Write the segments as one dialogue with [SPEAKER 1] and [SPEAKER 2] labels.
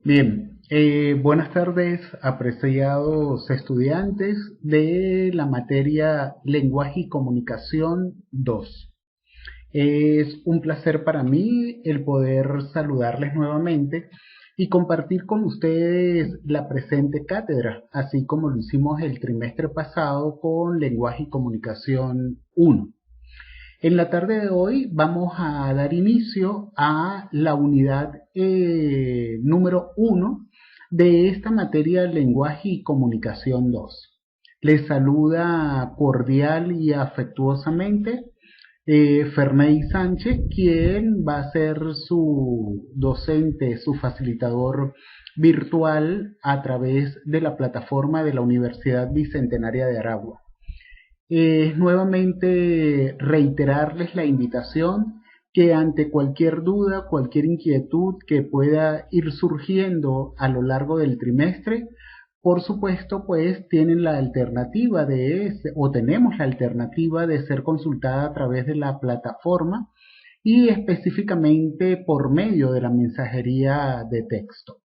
[SPEAKER 1] Bien, buenas tardes, apreciados estudiantes de la materia Lenguaje y Comunicación 2. Es un placer para mí el poder saludarles nuevamente y compartir con ustedes la presente cátedra, así como lo hicimos el trimestre pasado con Lenguaje y Comunicación 1. En la tarde de hoy vamos a dar inicio a la unidad número 1 de esta materia Lenguaje y Comunicación 2. Les saluda cordial y afectuosamente Ferney Sánchez, quien va a ser su docente, su facilitador virtual a través de la plataforma de la Universidad Bicentenaria de Aragua. Nuevamente reiterarles la invitación que ante cualquier duda, cualquier inquietud que pueda ir surgiendo a lo largo del trimestre, por supuesto, pues tienen la alternativa o tenemos la alternativa de ser consultada a través de la plataforma y específicamente por medio de la mensajería de texto.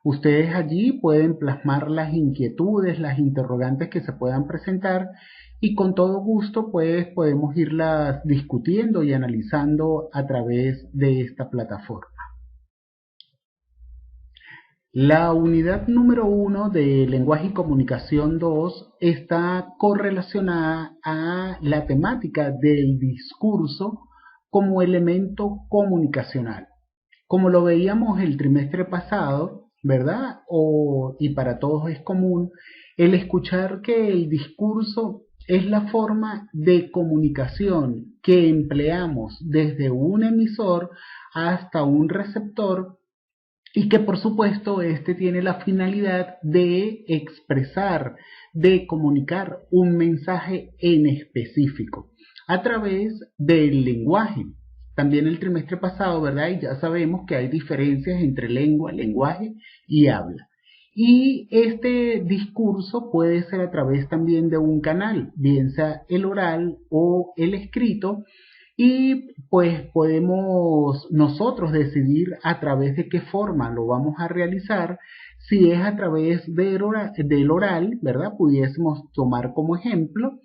[SPEAKER 1] Ustedes allí pueden plasmar las inquietudes, las interrogantes que se puedan presentar y con todo gusto pues podemos irlas discutiendo y analizando a través de esta plataforma. La unidad número 1 de Lenguaje y Comunicación 2 está correlacionada a la temática del discurso como elemento comunicacional. Como lo veíamos el trimestre pasado, ¿verdad? Y para todos es común el escuchar que el discurso es la forma de comunicación que empleamos desde un emisor hasta un receptor y que por supuesto este tiene la finalidad de expresar, de comunicar un mensaje en específico a través del lenguaje. También el trimestre pasado, ¿verdad? Y ya sabemos que hay diferencias entre lengua, lenguaje y habla. Y este discurso puede ser a través también de un canal, bien sea el oral o el escrito, y pues podemos nosotros decidir a través de qué forma lo vamos a realizar. Si es a través del oral, ¿verdad? Pudiésemos tomar como ejemplo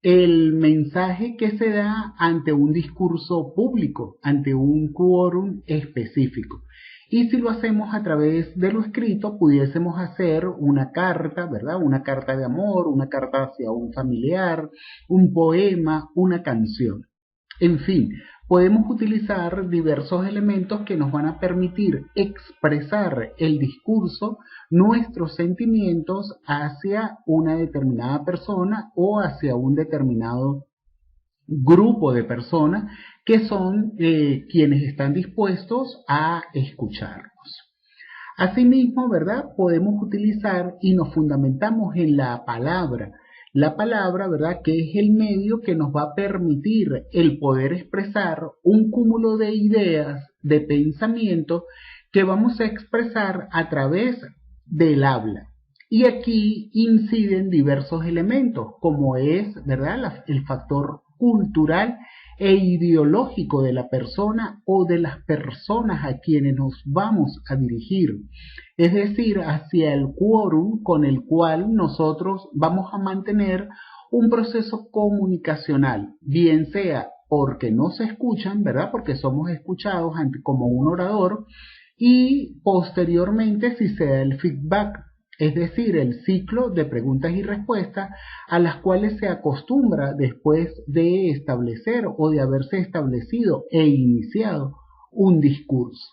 [SPEAKER 1] el mensaje que se da ante un discurso público, ante un quórum específico. Y si lo hacemos a través de lo escrito, pudiésemos hacer una carta, ¿verdad? Una carta de amor, una carta hacia un familiar, un poema, una canción. En fin, podemos utilizar diversos elementos que nos van a permitir expresar el discurso, nuestros sentimientos hacia una determinada persona o hacia un determinado grupo de personas que son quienes están dispuestos a escucharnos. Asimismo, ¿verdad? Podemos utilizar y nos fundamentamos en la palabra, ¿verdad? Que es el medio que nos va a permitir el poder expresar un cúmulo de ideas, de pensamiento que vamos a expresar a través del habla. Y aquí inciden diversos elementos, como es, ¿verdad? El factor cultural e ideológico de la persona o de las personas a quienes nos vamos a dirigir, es decir, hacia el quórum con el cual nosotros vamos a mantener un proceso comunicacional, bien sea porque no se escuchan, ¿verdad? Porque somos escuchados como un orador y posteriormente si se da el feedback, es decir, el ciclo de preguntas y respuestas a las cuales se acostumbra después de establecer o de haberse establecido e iniciado un discurso.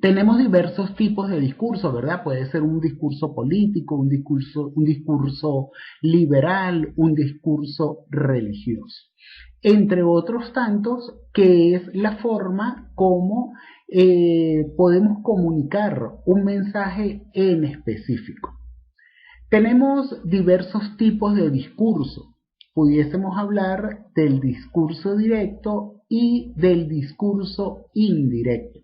[SPEAKER 1] Tenemos diversos tipos de discurso, ¿verdad? Puede ser un discurso político, un discurso liberal, un discurso religioso, entre otros tantos, que es la forma como podemos comunicar un mensaje en específico. Tenemos diversos tipos de discurso. Pudiésemos hablar del discurso directo y del discurso indirecto.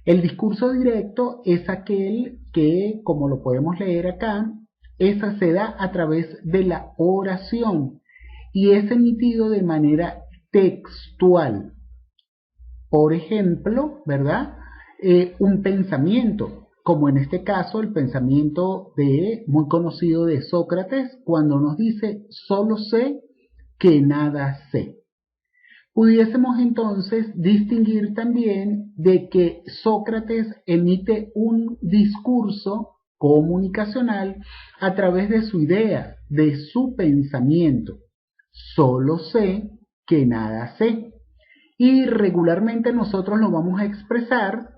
[SPEAKER 1] El discurso directo es aquel que, como lo podemos leer acá, esa se da a través de la oración y es emitido de manera textual. Por ejemplo, ¿verdad? Un pensamiento. como en este caso el pensamiento muy conocido de Sócrates, cuando nos dice, solo sé que nada sé. Pudiésemos entonces distinguir también de que Sócrates emite un discurso comunicacional a través de su idea, de su pensamiento. Solo sé que nada sé. Y regularmente nosotros lo vamos a expresar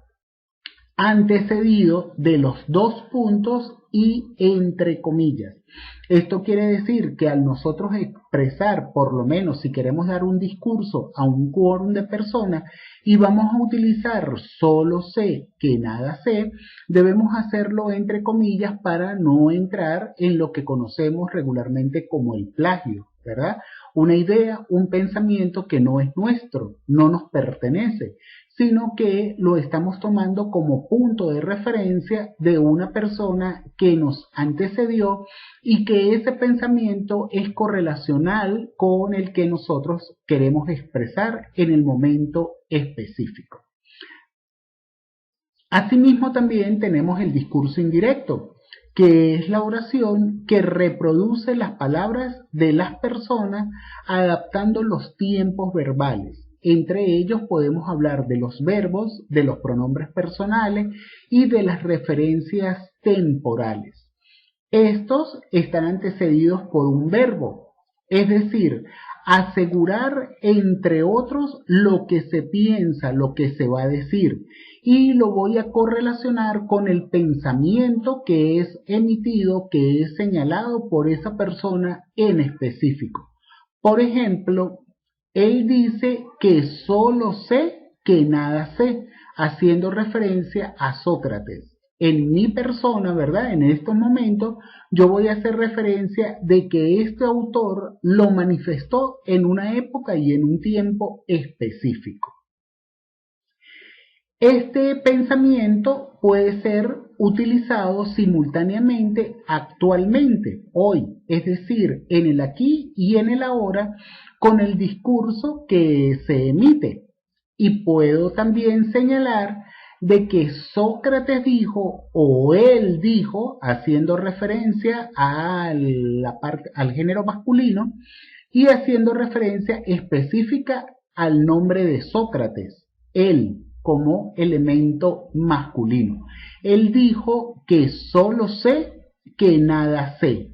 [SPEAKER 1] antecedido de los dos puntos y entre comillas. Esto quiere decir que al nosotros expresar, por lo menos si queremos dar un discurso a un quórum de personas y vamos a utilizar solo sé que nada sé, debemos hacerlo entre comillas para no entrar en lo que conocemos regularmente como el plagio, ¿verdad? Una idea, un pensamiento que no es nuestro, no nos pertenece, sino que lo estamos tomando como punto de referencia de una persona que nos antecedió y que ese pensamiento es correlacional con el que nosotros queremos expresar en el momento específico. Asimismo, también tenemos el discurso indirecto, que es la oración que reproduce las palabras de las personas adaptando los tiempos verbales. Entre ellos podemos hablar de los verbos, de los pronombres personales y de las referencias temporales. Estos están antecedidos por un verbo, es decir, asegurar entre otros lo que se piensa, lo que se va a decir, y lo voy a correlacionar con el pensamiento que es emitido, que es señalado por esa persona en específico. Por ejemplo, él dice que solo sé que nada sé, haciendo referencia a Sócrates. En mi persona, ¿verdad? En estos momentos, yo voy a hacer referencia de que este autor lo manifestó en una época y en un tiempo específico. Este pensamiento puede ser utilizado simultáneamente actualmente, hoy, es decir, en el aquí y en el ahora, con el discurso que se emite. Y puedo también señalar de que Sócrates dijo o él dijo, haciendo referencia al género masculino y haciendo referencia específica al nombre de Sócrates, él como elemento masculino. Él dijo que solo sé que nada sé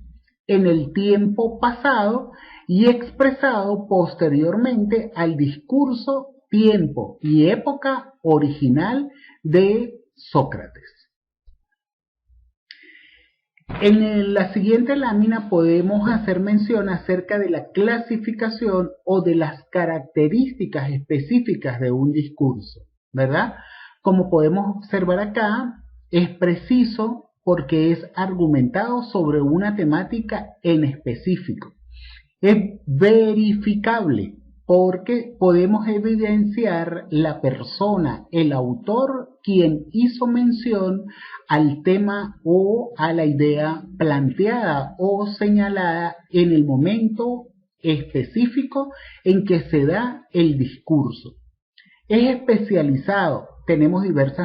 [SPEAKER 1] en el tiempo pasado y expresado posteriormente al discurso, tiempo y época original de Sócrates. En la siguiente lámina podemos hacer mención acerca de la clasificación o de las características específicas de un discurso, ¿verdad? Como podemos observar acá, es preciso porque es argumentado sobre una temática en específico. Es verificable porque podemos evidenciar la persona, el autor, quien hizo mención al tema o a la idea planteada o señalada en el momento específico en que se da el discurso. Es especializado, tenemos diversos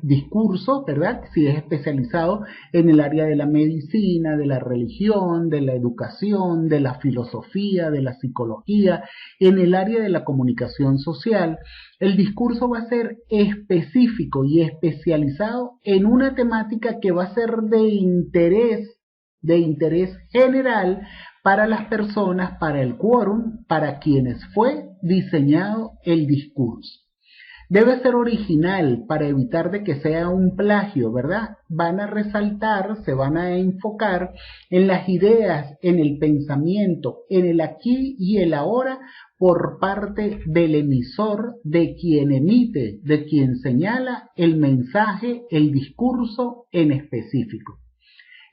[SPEAKER 1] discursos, ¿verdad? Si es especializado en el área de la medicina, de la religión, de la educación, de la filosofía, de la psicología, en el área de la comunicación social, el discurso va a ser específico y especializado en una temática que va a ser de interés general para las personas, para el quórum, para quienes fue diseñado el discurso. Debe ser original para evitar de que sea un plagio, ¿verdad? Van a resaltar, se van a enfocar en las ideas, en el pensamiento, en el aquí y el ahora por parte del emisor, de quien emite, de quien señala el mensaje, el discurso en específico.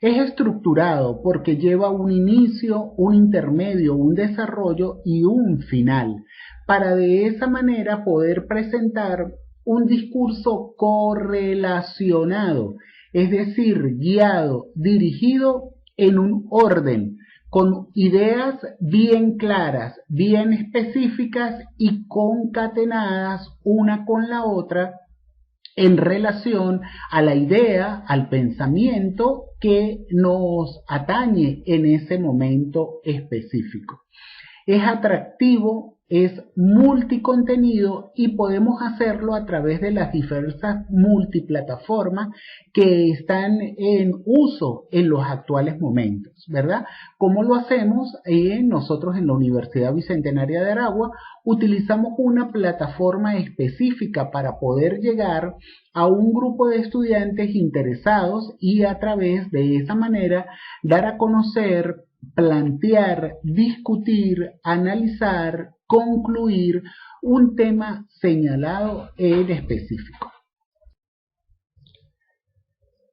[SPEAKER 1] Es estructurado porque lleva un inicio, un intermedio, un desarrollo y un final, para de esa manera poder presentar un discurso correlacionado, es decir, guiado, dirigido en un orden, con ideas bien claras, bien específicas y concatenadas una con la otra en relación a la idea, al pensamiento que nos atañe en ese momento específico. Es atractivo, es multicontenido y podemos hacerlo a través de las diversas multiplataformas que están en uso en los actuales momentos, ¿verdad? ¿Cómo lo hacemos? Nosotros en la Universidad Bicentenaria de Aragua utilizamos una plataforma específica para poder llegar a un grupo de estudiantes interesados y a través de esa manera dar a conocer, plantear, discutir, analizar, concluir un tema señalado en específico.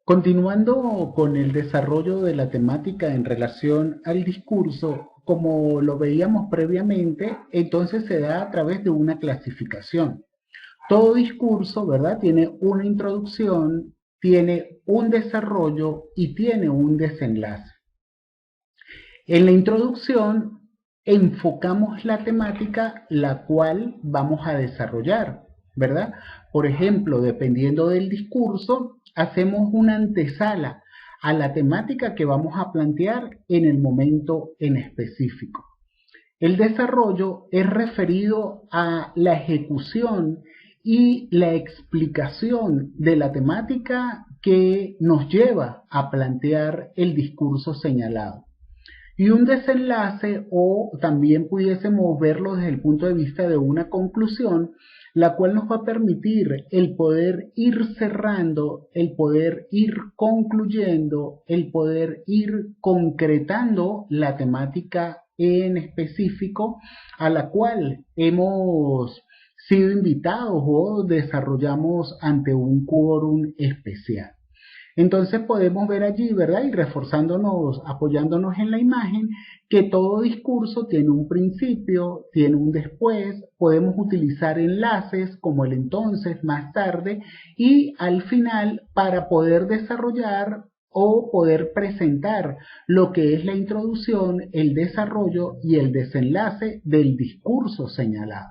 [SPEAKER 1] Continuando con el desarrollo de la temática en relación al discurso, como lo veíamos previamente, entonces se da a través de una clasificación. Todo discurso, ¿verdad?, tiene una introducción, tiene un desarrollo y tiene un desenlace. En la introducción enfocamos la temática la cual vamos a desarrollar, ¿verdad? Por ejemplo, dependiendo del discurso, hacemos una antesala a la temática que vamos a plantear en el momento en específico. El desarrollo es referido a la ejecución y la explicación de la temática que nos lleva a plantear el discurso señalado. Y un desenlace, o también pudiésemos verlo desde el punto de vista de una conclusión, la cual nos va a permitir el poder ir cerrando, el poder ir concluyendo, el poder ir concretando la temática en específico a la cual hemos sido invitados o desarrollamos ante un quórum especial. Entonces podemos ver allí, ¿verdad? Y reforzándonos, apoyándonos en la imagen, que todo discurso tiene un principio, tiene un después, podemos utilizar enlaces como el entonces, más tarde, y al final para poder desarrollar o poder presentar lo que es la introducción, el desarrollo y el desenlace del discurso señalado.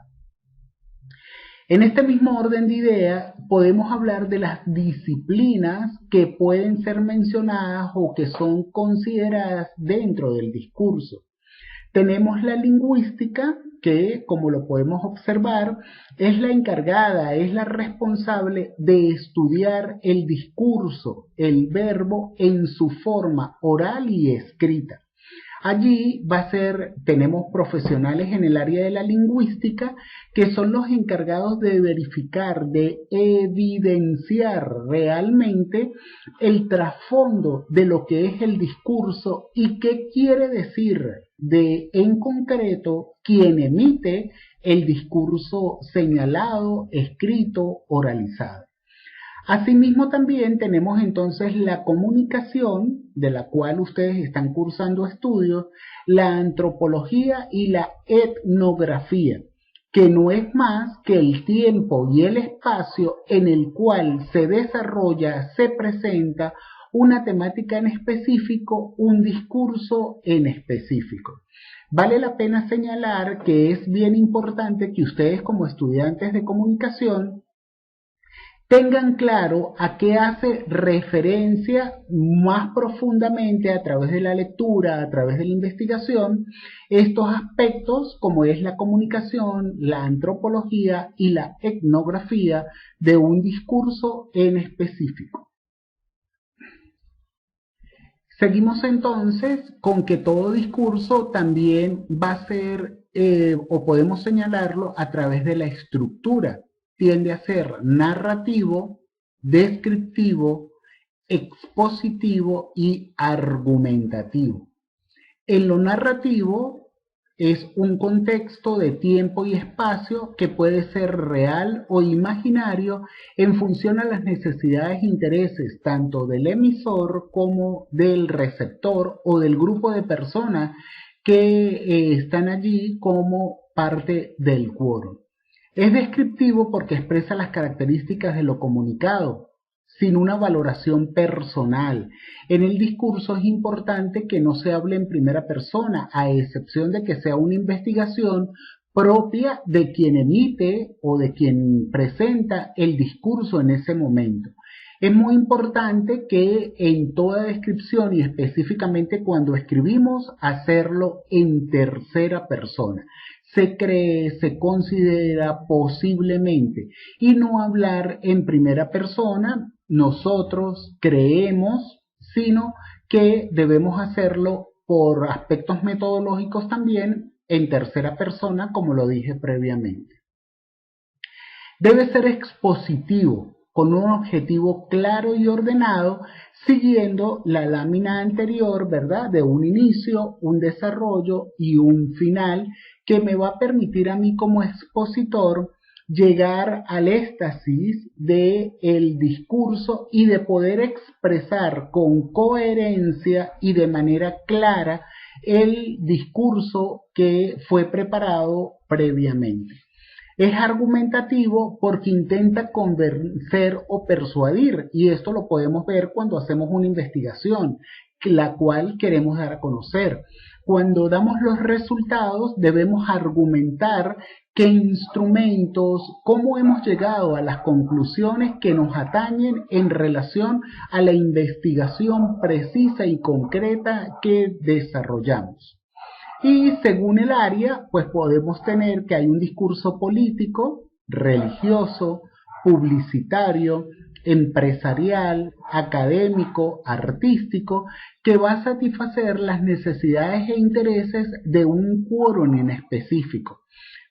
[SPEAKER 1] En este mismo orden de ideas podemos hablar de las disciplinas que pueden ser mencionadas o que son consideradas dentro del discurso. Tenemos la lingüística que, como lo podemos observar, es la encargada, es la responsable de estudiar el discurso, el verbo en su forma oral y escrita. Allí tenemos profesionales en el área de la lingüística que son los encargados de verificar, de evidenciar realmente el trasfondo de lo que es el discurso y qué quiere decir en concreto quien emite el discurso señalado, escrito, oralizado. Asimismo también tenemos entonces la comunicación, de la cual ustedes están cursando estudios, la antropología y la etnografía, que no es más que el tiempo y el espacio en el cual se desarrolla, se presenta una temática en específico, un discurso en específico. Vale la pena señalar que es bien importante que ustedes como estudiantes de comunicación tengan claro a qué hace referencia más profundamente a través de la lectura, a través de la investigación, estos aspectos como es la comunicación, la antropología y la etnografía de un discurso en específico. Seguimos entonces con que todo discurso también va a ser, o podemos señalarlo a través de la estructura. Tiende a ser narrativo, descriptivo, expositivo y argumentativo. En lo narrativo es un contexto de tiempo y espacio que puede ser real o imaginario en función a las necesidades e intereses tanto del emisor como del receptor o del grupo de personas que están allí como parte del quórum. Es descriptivo porque expresa las características de lo comunicado, sin una valoración personal. En el discurso es importante que no se hable en primera persona, a excepción de que sea una investigación propia de quien emite o de quien presenta el discurso en ese momento. Es muy importante que en toda descripción y específicamente cuando escribimos, hacerlo en tercera persona. Se cree, se considera posiblemente y no hablar en primera persona, nosotros creemos, sino que debemos hacerlo por aspectos metodológicos también en tercera persona, como lo dije previamente. Debe ser expositivo, con un objetivo claro y ordenado, siguiendo la lámina anterior, ¿verdad? De un inicio, un desarrollo y un final que me va a permitir a mí como expositor llegar al éxtasis del discurso y de poder expresar con coherencia y de manera clara el discurso que fue preparado previamente. Es argumentativo porque intenta convencer o persuadir, y esto lo podemos ver cuando hacemos una investigación, la cual queremos dar a conocer. Cuando damos los resultados, debemos argumentar qué instrumentos, cómo hemos llegado a las conclusiones que nos atañen en relación a la investigación precisa y concreta que desarrollamos. Y según el área, pues podemos tener que hay un discurso político, religioso, publicitario, empresarial, académico, artístico, que va a satisfacer las necesidades e intereses de un quórum en específico.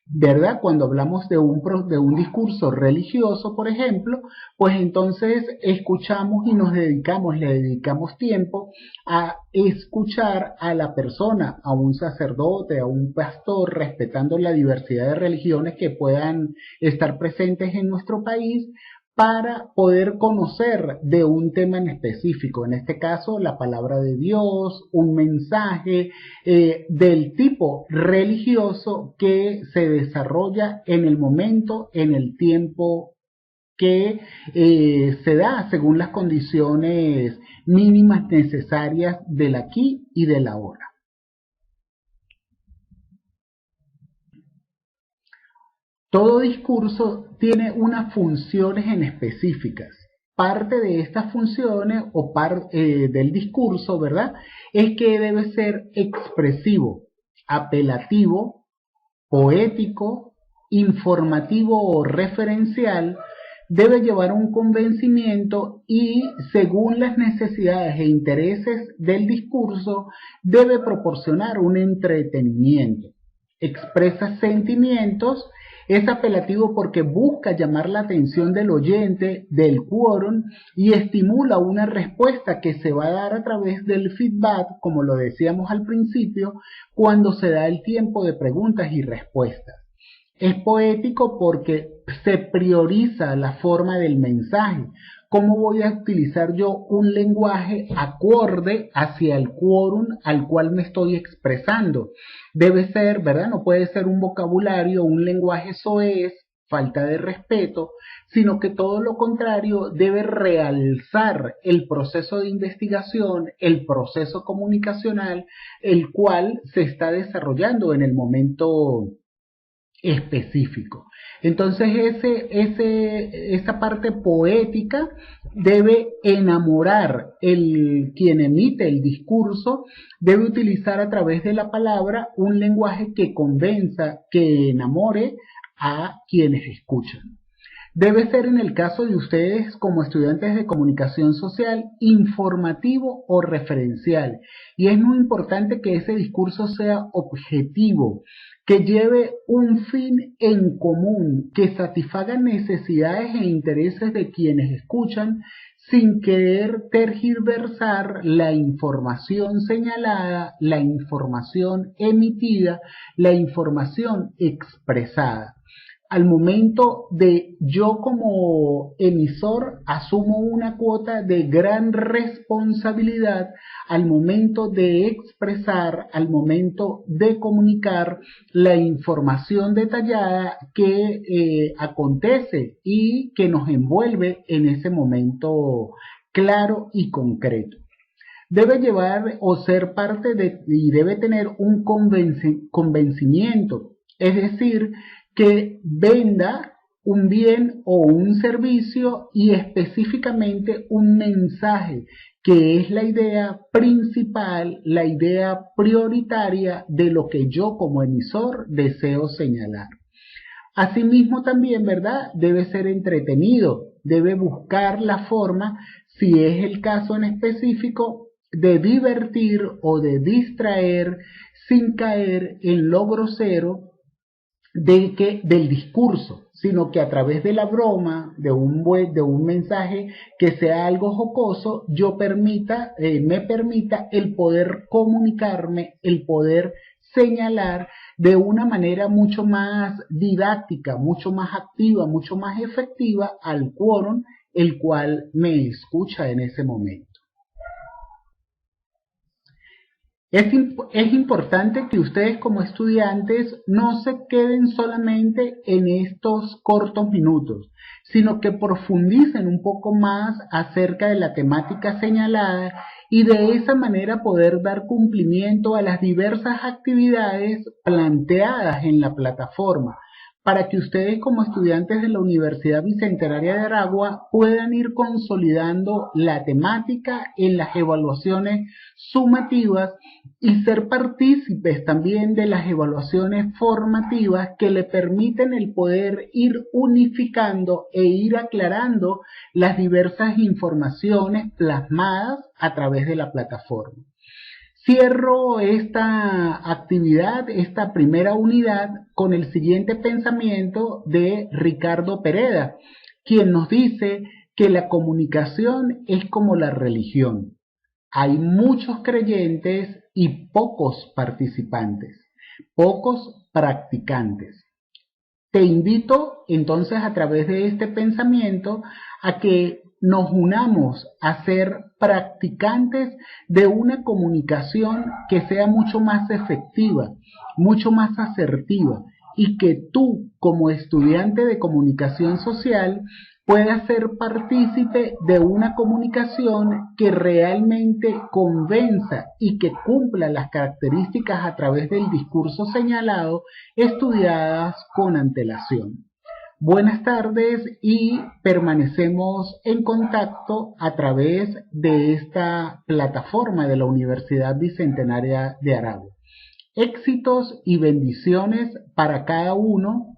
[SPEAKER 1] ¿Verdad? Cuando hablamos de un discurso religioso, por ejemplo, pues entonces escuchamos y le dedicamos tiempo a escuchar a la persona, a un sacerdote, a un pastor, respetando la diversidad de religiones que puedan estar presentes en nuestro país, para poder conocer de un tema en específico, en este caso la palabra de Dios, un mensaje del tipo religioso que se desarrolla en el momento, en el tiempo que se da según las condiciones mínimas necesarias del aquí y del ahora. Todo discurso tiene unas funciones en específicas. Parte de estas funciones del discurso, ¿verdad? Es que debe ser expresivo, apelativo, poético, informativo o referencial, debe llevar un convencimiento y, según las necesidades e intereses del discurso, debe proporcionar un entretenimiento. Expresa sentimientos. Es apelativo porque busca llamar la atención del oyente, del quórum, y estimula una respuesta que se va a dar a través del feedback, como lo decíamos al principio, cuando se da el tiempo de preguntas y respuestas. Es poético porque se prioriza la forma del mensaje. ¿Cómo voy a utilizar yo un lenguaje acorde hacia el quórum al cual me estoy expresando? Debe ser, ¿verdad? No puede ser un vocabulario, un lenguaje soez, falta de respeto, sino que todo lo contrario debe realzar el proceso de investigación, el proceso comunicacional, el cual se está desarrollando en el momento específico. Entonces esa parte poética debe enamorar quien emite el discurso, debe utilizar a través de la palabra un lenguaje que convenza, que enamore a quienes escuchan. Debe ser, en el caso de ustedes como estudiantes de comunicación social, informativo o referencial. Y es muy importante que ese discurso sea objetivo, que lleve un fin en común, que satisfaga necesidades e intereses de quienes escuchan, sin querer tergiversar la información señalada, la información emitida, la información expresada. Al momento de yo como emisor asumo una cuota de gran responsabilidad al momento de expresar, al momento de comunicar la información detallada que acontece y que nos envuelve en ese momento claro y concreto. Debe llevar o ser parte de y debe tener un convencimiento Es decir, que venda un bien o un servicio y específicamente un mensaje, que es la idea principal, la idea prioritaria de lo que yo como emisor deseo señalar. Asimismo también, ¿verdad? Debe ser entretenido, debe buscar la forma, si es el caso en específico, de divertir o de distraer sin caer en lo grosero del discurso, sino que a través de la broma, de un mensaje que sea algo jocoso, me permita el poder comunicarme, el poder señalar de una manera mucho más didáctica, mucho más activa, mucho más efectiva al quórum el cual me escucha en ese momento. Es importante que ustedes como estudiantes no se queden solamente en estos cortos minutos, sino que profundicen un poco más acerca de la temática señalada y de esa manera poder dar cumplimiento a las diversas actividades planteadas en la plataforma, para que ustedes como estudiantes de la Universidad Bicentenaria de Aragua puedan ir consolidando la temática en las evaluaciones sumativas y ser partícipes también de las evaluaciones formativas que le permiten el poder ir unificando e ir aclarando las diversas informaciones plasmadas a través de la plataforma. Cierro esta actividad, esta primera unidad, con el siguiente pensamiento de Ricardo Pereda, quien nos dice que la comunicación es como la religión. Hay muchos creyentes y pocos participantes, pocos practicantes. Te invito entonces a través de este pensamiento a que nos unamos a ser practicantes de una comunicación que sea mucho más efectiva, mucho más asertiva y que tú como estudiante de comunicación social puedas ser partícipe de una comunicación que realmente convenza y que cumpla las características a través del discurso señalado estudiadas con antelación. Buenas tardes y permanecemos en contacto a través de esta plataforma de la Universidad Bicentenaria de Aragua. Éxitos y bendiciones para cada uno.